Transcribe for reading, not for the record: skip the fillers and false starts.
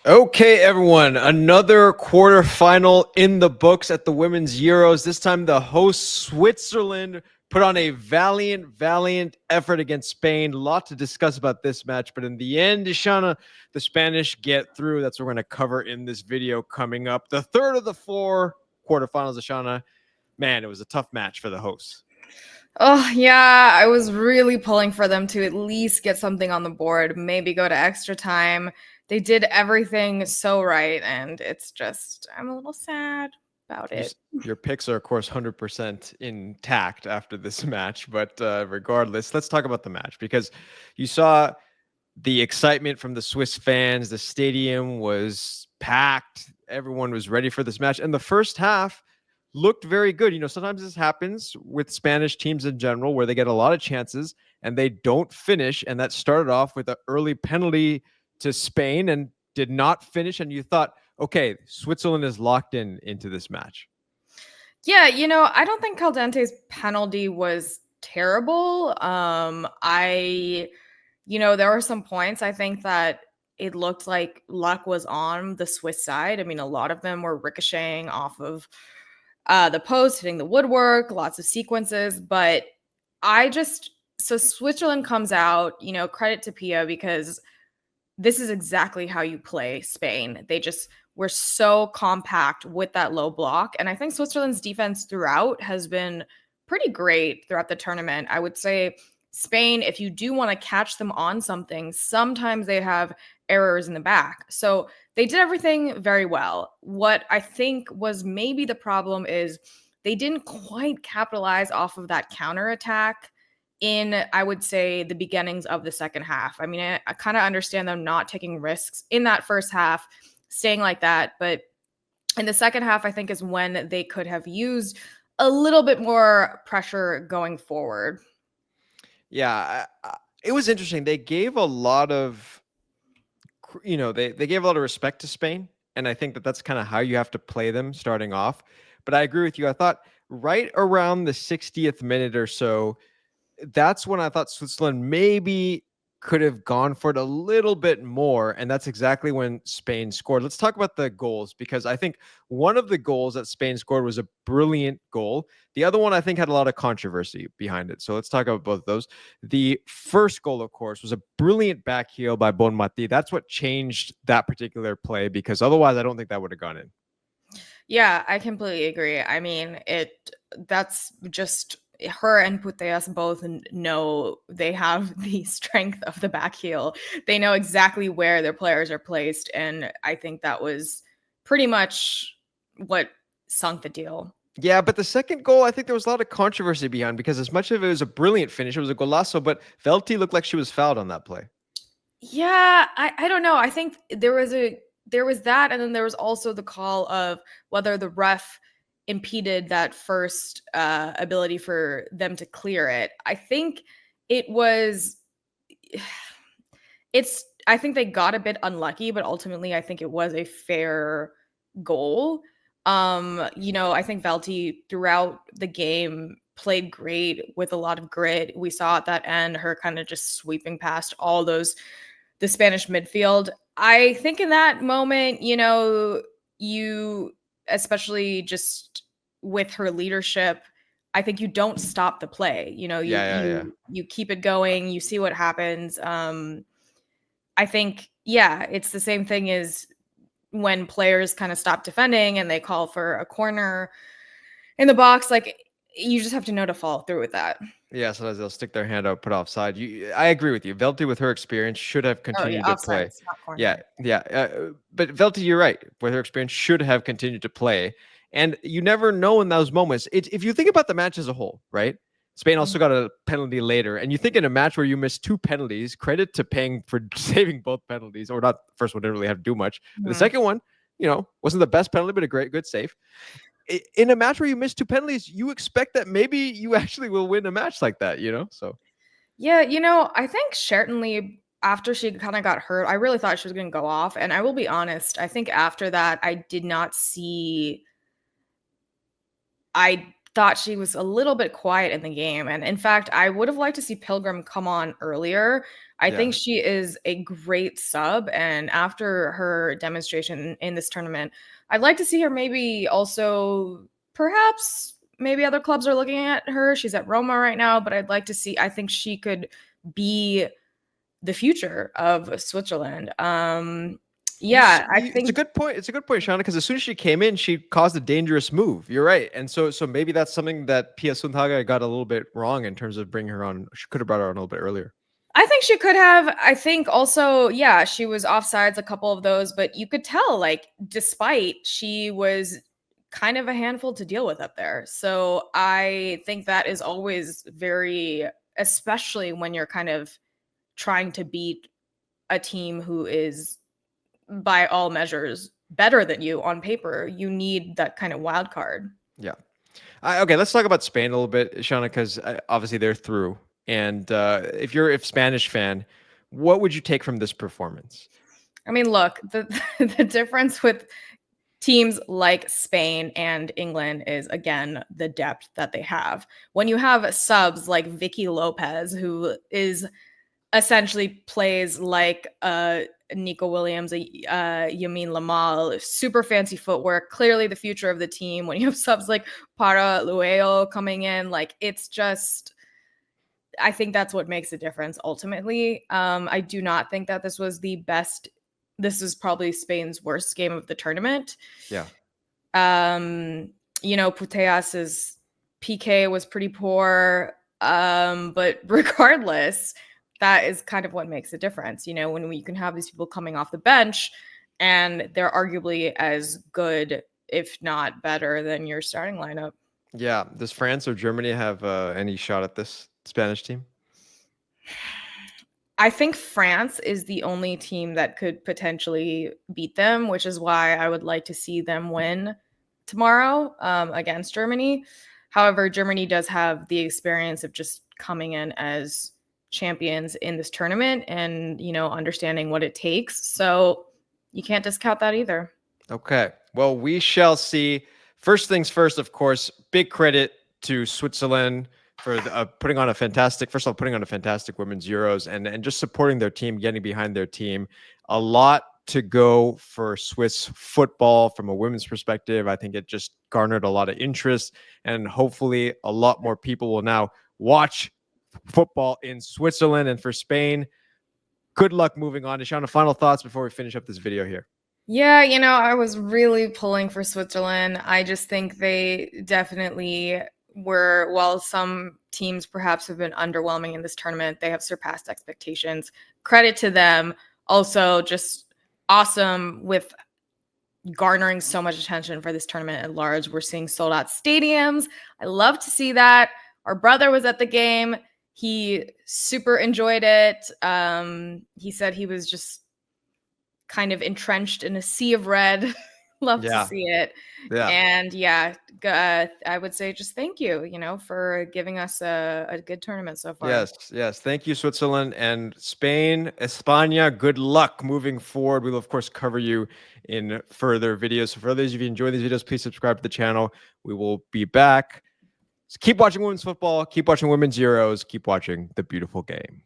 Okay, everyone, another quarterfinal in the books at the Women's Euros. This time, the host Switzerland put on a valiant effort against Spain. A lot to discuss about this match, but in the end, Ishana, the Spanish get through. That's what we're going to cover in this video coming up. The third of the four quarterfinals, Ishana. Man, it was a tough match for the hosts. Oh, yeah, I was really pulling for them to at least get something on the board, maybe go to extra time. They did everything so right, and it's just, I'm a little sad about it. Your picks are, of course, 100% intact after this match. But regardless, let's talk about the match because you saw the excitement from the Swiss fans. The stadium was packed. Everyone was ready for this match. And the first half looked very good. You know, sometimes this happens with Spanish teams in general where they get a lot of chances and they don't finish. And that started off with an early penalty to Spain and did not finish. And you thought, okay, Switzerland is locked into this match. Yeah, I don't think Caldente's penalty was terrible. There were some points I think that it looked like luck was on the Swiss side. I mean, a lot of them were ricocheting off of the post, hitting the woodwork, lots of sequences. But so Switzerland comes out, credit to Pia because this is exactly how you play Spain. They just were so compact with that low block. And I think Switzerland's defense throughout has been pretty great throughout the tournament. I would say Spain, if you do want to catch them on something, sometimes they have errors in the back. So they did everything very well. What I think was maybe the problem is they didn't quite capitalize off of that counterattack in, I would say, the beginnings of the second half. I mean, I kind of understand them not taking risks in that first half, staying like that. But in the second half, I think is when they could have used a little bit more pressure going forward. Yeah, it was interesting. They gave a lot of, they gave a lot of respect to Spain. And I think that that's kind of how you have to play them starting off. But I agree with you. I thought right around the 60th minute or so, that's when I thought Switzerland maybe could have gone for it a little bit more. And that's exactly when Spain scored. Let's talk about the goals because I think one of the goals that Spain scored was a brilliant goal. The other one I think had a lot of controversy behind it. So let's talk about both of those. The first goal, of course, was a brilliant back heel by Bonmati. That's what changed that particular play because otherwise I don't think that would have gone in. Yeah, I completely agree. I mean, that's just her and Puteas both know they have the strength of the back heel. They know exactly where their players are placed. And I think that was pretty much what sunk the deal. Yeah, but the second goal, I think there was a lot of controversy behind because as much of it was a brilliant finish, it was a golazo, but Velti looked like she was fouled on that play. Yeah, I don't know. I think there was that, and then there was also the call of whether the ref impeded that first ability for them to clear it. I think it was I think they got a bit unlucky, but ultimately I think it was a fair goal. I think Velti throughout the game played great with a lot of grit. We saw at that end her kind of just sweeping past all the Spanish midfield. I think in that moment, you especially just with her leadership, I think you don't stop the play. Yeah. You keep it going, you see what happens. I think, yeah, it's the same thing as when players kind of stop defending and they call for a corner in the box. Like, you just have to know to follow through with that. Yeah, sometimes they'll stick their hand out, put offside. I agree with you. Velti, with her experience, should have Oh, yeah, continued to offside. play. It's not Yeah, corner. yeah. But Velti, you're right. With her experience, should have continued to play. And you never know in those moments. If you think about the match as a whole, right? Spain also got a penalty later. And you think in a match where you miss two penalties, credit to Peng for saving both penalties, or not. The first one didn't really have to do much. But the second one, wasn't the best penalty, but a good save. In a match where you miss two penalties, you expect that maybe you actually will win a match like that, So Yeah, I think Shertenly, after she kind of got hurt, I really thought she was going to go off. And I will be honest, I think after that, I thought she was a little bit quiet in the game. And in fact, I would have liked to see Pilgrim come on earlier. I Yeah. think she is a great sub. And after her demonstration in this tournament, I'd like to see her maybe also, perhaps, maybe other clubs are looking at her. She's at Roma right now, but I'd like to see, I think she could be the future of Switzerland. Yeah, I It's a think good point. It's a good point, Shauna, because as soon as she came in, she caused a dangerous move. You're right, and so maybe that's something that Pia Sundhage got a little bit wrong in terms of bringing her on. She could have brought her on a little bit earlier. I think she could have. I think also, yeah, she was offsides a couple of those, but you could tell, like, despite she was kind of a handful to deal with up there. So I think that is always very, especially when you're kind of trying to beat a team who is, by all measures, better than you on paper. You need that kind of wild card. Yeah. Okay, let's talk about Spain a little bit, Shauna, because obviously they're through. And if you're a Spanish fan, what would you take from this performance? I mean, look, the the difference with teams like Spain and England is, again, the depth that they have. When you have subs like Vicky Lopez, who is essentially plays like Nico Williams, Yamin Lamal, super fancy footwork, clearly the future of the team. When you have subs like Para Lueo coming in, like, it's just, I think that's what makes a difference ultimately. I do not think that this was the best. This is probably Spain's worst game of the tournament. Yeah. Um, Puteas's PK was pretty poor. But regardless, that is kind of what makes a difference. When you can have these people coming off the bench and they're arguably as good, if not better, than your starting lineup. Yeah. Does France or Germany have any shot at this Spanish team? I think France is the only team that could potentially beat them, which is why I would like to see them win tomorrow against Germany. However, Germany does have the experience of just coming in as champions in this tournament and, understanding what it takes. So you can't discount that either. Okay. Well, we shall see. First things first, of course, big credit to Switzerland for putting on a fantastic, first of all, putting on a fantastic women's Euros and just supporting their team, getting behind their team. A lot to go for Swiss football from a women's perspective. I think it just garnered a lot of interest, and hopefully a lot more people will now watch football in Switzerland. And for Spain, good luck moving on. Shauna, final thoughts before we finish up this video here. Yeah, I was really pulling for Switzerland. I just think they definitely were, while some teams perhaps have been underwhelming in this tournament, they have surpassed expectations. Credit to them. Also, just awesome with garnering so much attention for this tournament at large. We're seeing sold out stadiums. I love to see that. Our brother was at the game. He super enjoyed it. He said he was just kind of entrenched in a sea of red. Love to Yeah. see it. Yeah. And yeah, I would say just thank you, for giving us a good tournament so far. Yes, yes. Thank you, Switzerland and Spain, España. Good luck moving forward. We will, of course, cover you in further videos. So for others, if you enjoy these videos, please subscribe to the channel. We will be back. So keep watching women's football. Keep watching women's Euros. Keep watching the beautiful game.